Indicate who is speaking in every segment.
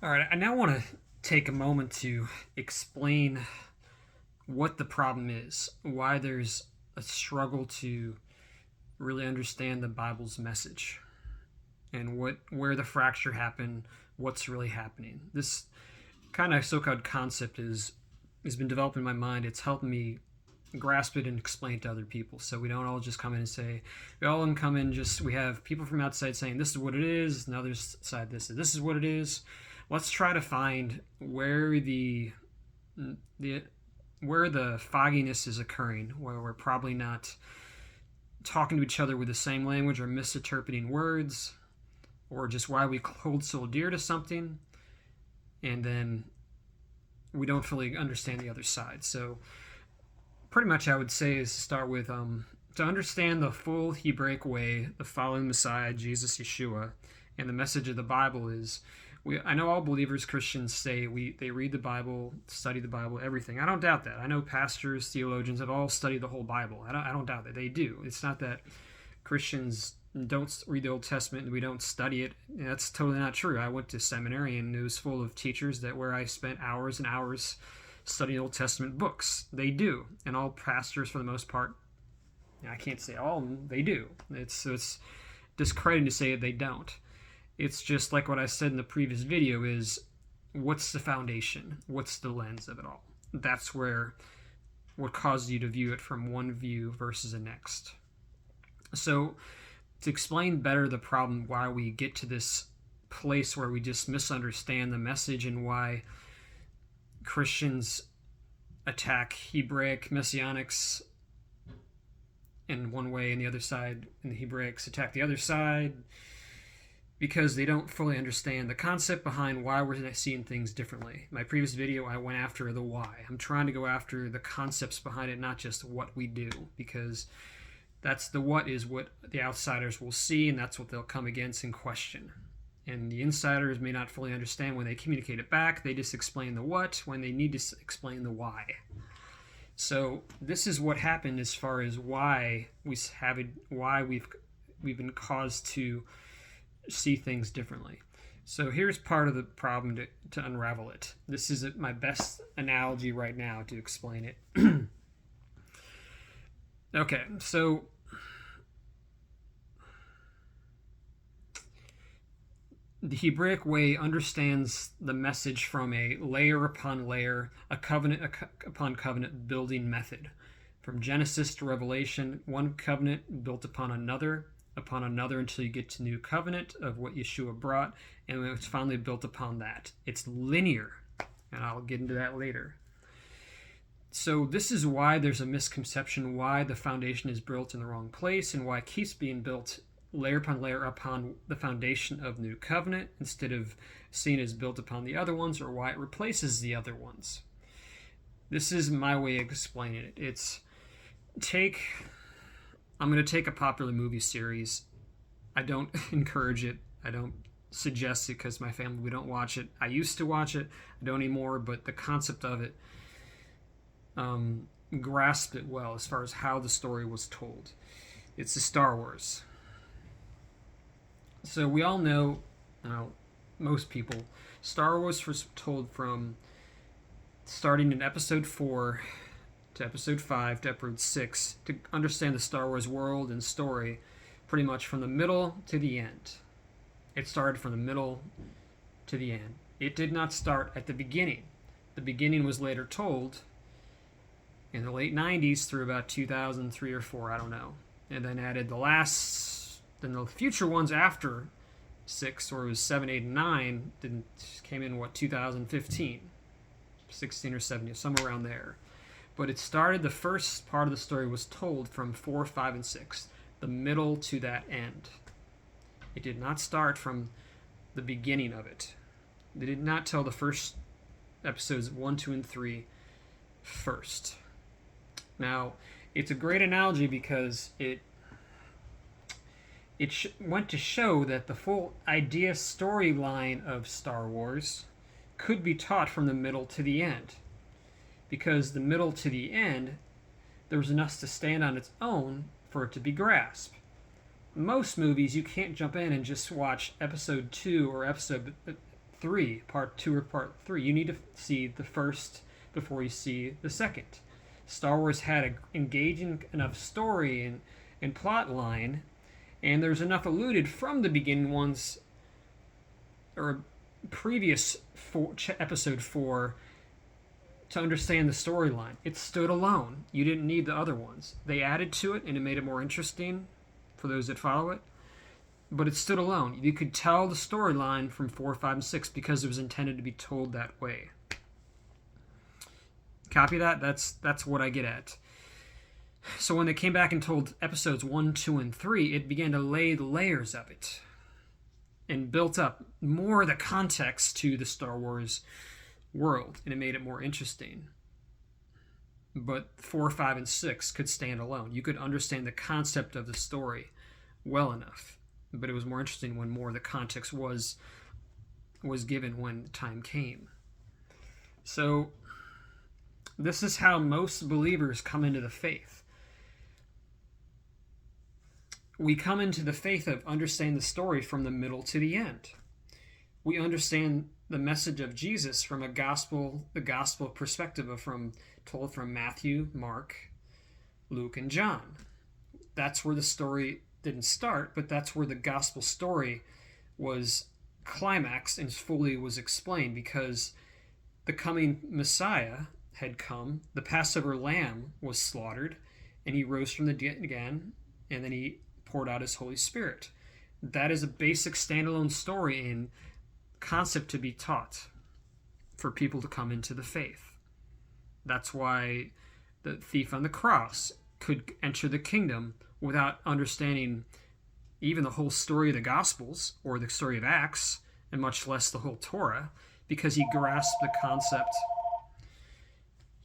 Speaker 1: All right, I now want to take a moment to explain what the problem is, why there's a struggle to really understand the Bible's message, and where the fracture happened, what's really happening. This kind of so-called concept has been developed in my mind. It's helped me grasp it and explain it to other people. So we don't all just come in and say, we all come in just, we have people from outside saying this is what it is, and others side this is what it is. Let's try to find the where the fogginess is occurring, where we're probably not talking to each other with the same language or misinterpreting words, or just why we hold so dear to something, and then we don't fully understand the other side. So pretty much I would say is to start with to understand the full Hebraic way of following Messiah, Jesus, Yeshua, and the message of the Bible is I know all believers, Christians say they read the Bible, study the Bible, everything. I don't doubt that. I know pastors, theologians have all studied the whole Bible. I don't doubt that. They do. It's not that Christians don't read the Old Testament and we don't study it. That's totally not true. I went to seminary and it was full of teachers where I spent hours and hours studying Old Testament books. They do. And all pastors, for the most part, I can't say all of them, they do. It's discrediting to say that they don't. It's just like what I said in the previous video is, what's the foundation? What's the lens of it all? That's what causes you to view it from one view versus the next. So to explain better the problem, why we get to this place where we just misunderstand the message and why Christians attack Hebraic Messianics in one way and the other side, and the Hebraics attack the other side, because they don't fully understand the concept behind why we're seeing things differently. In my previous video, I went after the why. I'm trying to go after the concepts behind it, not just what we do, because that's the what is what the outsiders will see, and that's what they'll come against and question. And the insiders may not fully understand when they communicate it back. They just explain the what when they need to explain the why. So this is what happened as far as why we've been caused to see things differently. So here's part of the problem to unravel it. This is my best analogy right now to explain it. Okay, so the Hebraic way understands the message from a layer upon layer, a covenant upon covenant building method. From Genesis to Revelation, one covenant built upon another until you get to new covenant of what Yeshua brought, and it's finally built upon that. It's linear, and I'll get into that later. So this is why there's a misconception, why the foundation is built in the wrong place, and why it keeps being built layer upon layer upon the foundation of new covenant instead of seen as built upon the other ones, or why it replaces the other ones. This is my way of explaining it. I'm going to take a popular movie series. I don't encourage it. I don't suggest it because my family, we don't watch it. I used to watch it. I don't anymore, but the concept of it grasped it well as far as how the story was told. It's the Star Wars. So we all know, most people, Star Wars was told from starting in episode 4 to episode 5 to episode 6 to understand the Star Wars world and story pretty much from the middle to the end. It started from the middle to the end. It did not start at the beginning. The beginning was later told in the late 90s through about 2003 or 4, I don't know. And then added then the future ones after 6, or it was 7, 8, and 9, came in, 2015, 16 or 17, somewhere around there. But it started, the first part of the story was told from 4, 5, and 6, the middle to that end. It did not start from the beginning of it. They did not tell the first episodes 1, 2, and 3 first. Now, it's a great analogy because it went to show that the full idea storyline of Star Wars could be taught from the middle to the end. Because the middle to the end, there was enough to stand on its own for it to be grasped. Most movies, you can't jump in and just watch episode 2 or episode 3, part 2 or part 3. You need to see the first before you see the second. Star Wars had an engaging enough story and plot line, and there's enough alluded from the beginning ones, or previous episode 4, to understand the storyline. It stood alone. You didn't need the other ones. They added to it, and it made it more interesting for those that follow it. But it stood alone. You could tell the storyline from 4, 5, and 6 because it was intended to be told that way. Copy that? That's what I get at. So when they came back and told episodes 1, 2, and 3, it began to lay the layers of it and built up more of the context to the Star Wars world, and it made it more interesting. But 4, 5, and 6 could stand alone. You could understand the concept of the story well enough, but it was more interesting when more of the context was given when the time came. So this is how most believers come into the faith. We come into the faith of understanding the story from the middle to the end. We understand the message of Jesus from the gospel perspective told from Matthew, Mark, Luke, and John. That's where the story didn't start, but that's where the gospel story was climaxed and fully was explained, because the coming Messiah had come, the Passover lamb was slaughtered, and he rose from the dead again, and then he poured out his Holy Spirit. That is a basic standalone story and concept to be taught for people to come into the faith. That's why the thief on the cross could enter the kingdom without understanding even the whole story of the Gospels or the story of Acts, and much less the whole Torah, because he grasped the concept.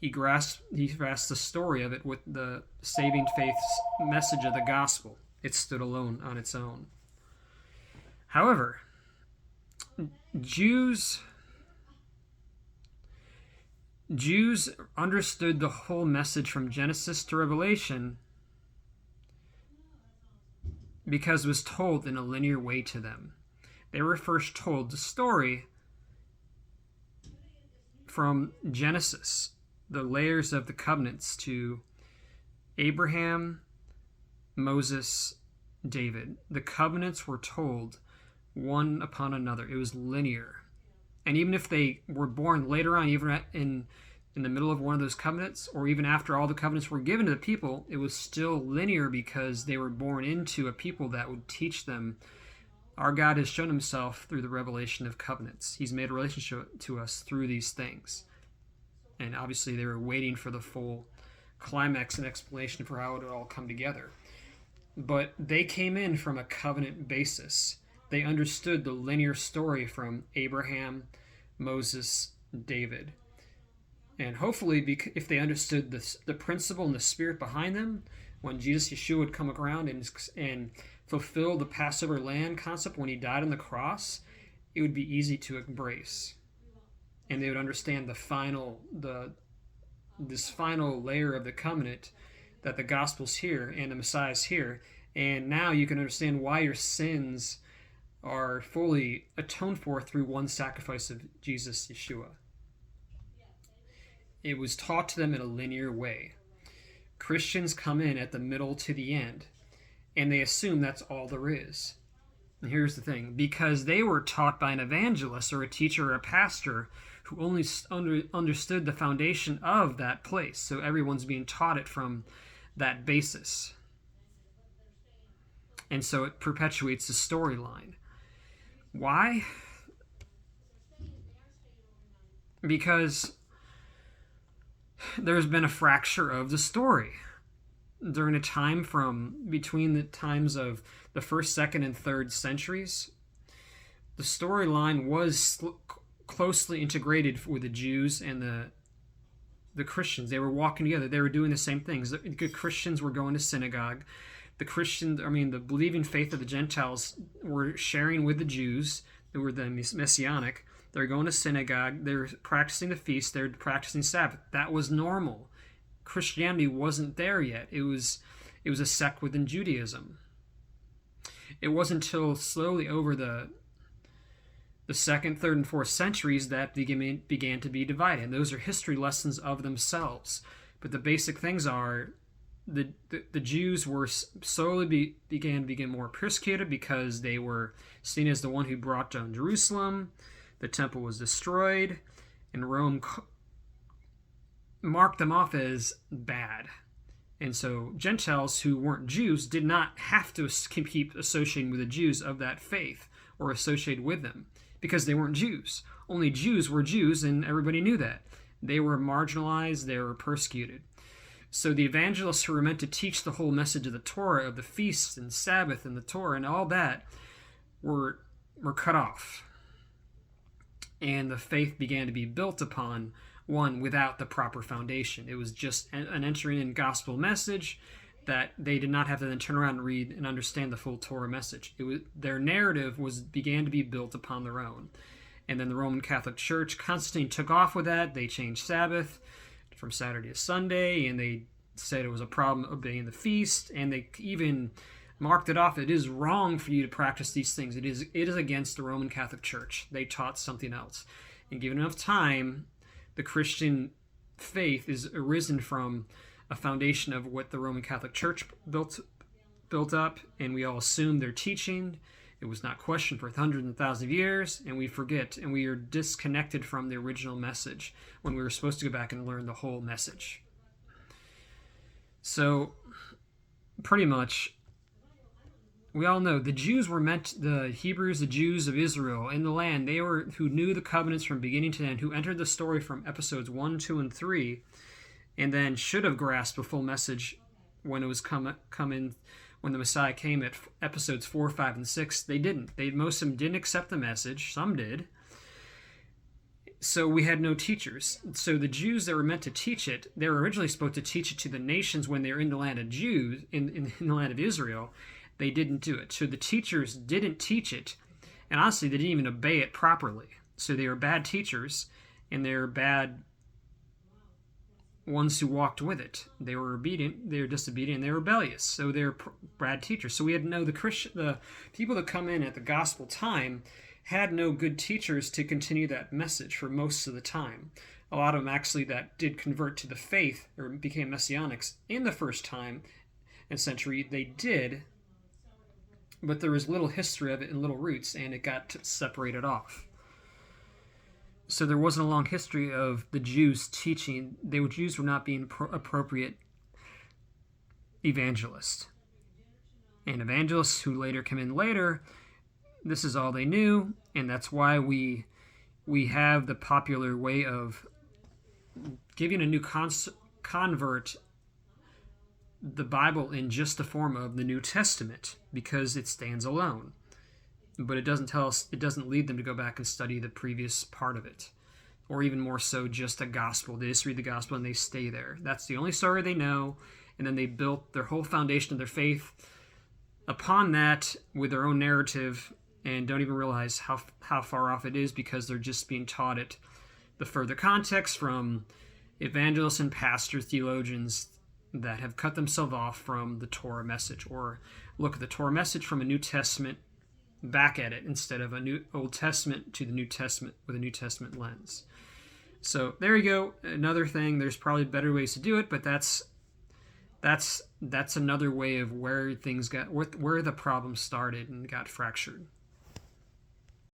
Speaker 1: He grasped the story of it with the saving faith's message of the gospel. It stood alone on its own. However, Jews understood the whole message from Genesis to Revelation because it was told in a linear way to them. They were first told the story from Genesis, the layers of the covenants, to Abraham, Moses, David. The covenants were told one upon another. It was linear. And even if they were born later on, even in the middle of one of those covenants, or even after all the covenants were given to the people, it was still linear because they were born into a people that would teach them. Our God has shown himself through the revelation of covenants. He's made a relationship to us through these things. And obviously they were waiting for the full climax and explanation for how it would all come together. But they came in from a covenant basis. They understood the linear story from Abraham, Moses, David. And hopefully, if they understood the principle and the spirit behind them, when Jesus Yeshua would come around and fulfill the Passover lamb concept when he died on the cross, it would be easy to embrace. And they would understand this final layer of the covenant, that the gospel's here and the Messiah's here. And now you can understand why your sins are fully atoned for through one sacrifice of Jesus Yeshua. It was taught to them in a linear way. Christians come in at the middle to the end, and they assume that's all there is. And here's the thing. Because they were taught by an evangelist or a teacher or a pastor who only understood the foundation of that place. So everyone's being taught it from that basis. And so it perpetuates the storyline. Why? Because there's been a fracture of the story. During a time between the times of the 1st, 2nd, and 3rd centuries, the storyline was closely integrated with the Jews and the Christians. They were walking together. They were doing the same things. The Christians were going to synagogue. The believing faith of the Gentiles were sharing with the Jews, who were the Messianic. They're going to synagogue. They're practicing the feast. They're practicing Sabbath. That was normal. Christianity wasn't there yet. It was a sect within Judaism. It wasn't until slowly over the the second, third, and fourth centuries that began to be divided. And those are history lessons of themselves. But the basic things are the Jews were slowly began to get more persecuted because they were seen as the one who brought down Jerusalem. The temple was destroyed, and Rome marked them off as bad. And so Gentiles who weren't Jews did not have to keep associating with the Jews of that faith or associate with them because they weren't Jews. Only Jews were Jews, and everybody knew that. They were marginalized, they were persecuted. So the evangelists who were meant to teach the whole message of the Torah, of the feasts and Sabbath and the Torah and all that, were cut off. And the faith began to be built upon one without the proper foundation. It was just an entering in gospel message that they did not have to then turn around and read and understand the full Torah message. Their narrative began to be built upon their own. And then the Roman Catholic Church, Constantine took off with that. They changed Sabbath from Saturday to Sunday, and they said it was a problem obeying the feast, and they even marked it off. It is wrong for you to practice these things. It is against the Roman Catholic Church. They taught something else. And given enough time, the Christian faith is arisen from a foundation of what the Roman Catholic Church built up, and we all assume their teaching. It was not questioned for hundreds and thousands of years, and we forget, and we are disconnected from the original message when we were supposed to go back and learn the whole message. So, pretty much, we all know the Jews were meant, the Hebrews, the Jews of Israel in the land, they were who knew the covenants from beginning to end, who entered the story from episodes 1, 2, and 3, and then should have grasped the full message when it was when the Messiah came at episodes 4, 5, and 6. They didn't. Most of them didn't accept the message. Some did. So we had no teachers. So the Jews that were meant to teach it, they were originally supposed to teach it to the nations when they were in the land of Jews, in the land of Israel. They didn't do it. So the teachers didn't teach it, and honestly, they didn't even obey it properly. So they were bad teachers, and they were bad ones who walked with it. They were obedient, they were disobedient, and they were rebellious. So they were bad teachers. So we had to know the people that come in at the gospel time had no good teachers to continue that message for most of the time. A lot of them actually that did convert to the faith or became messianics in the first time and century, they did, but there was little history of it and little roots, and it got separated off. So there wasn't a long history of the Jews teaching. Jews were not being appropriate evangelists. And evangelists who later come in later, this is all they knew, and that's why we have the popular way of giving a new convert the Bible in just the form of the New Testament, because it stands alone. But it doesn't tell us, it doesn't lead them to go back and study the previous part of it. Or even more so, just a gospel. They just read the gospel and they stay there. That's the only story they know, and then they built their whole foundation of their faith upon that with their own narrative, and don't even realize how far off it is, because they're just being taught it the further context from evangelists and pastors, theologians that have cut themselves off from the Torah message, or look at the Torah message from a New Testament back at it instead of a new Old Testament to the New Testament with a New Testament lens. So there you go. Another thing. There's probably better ways to do it, but that's another way of where things where the problem started and got fractured.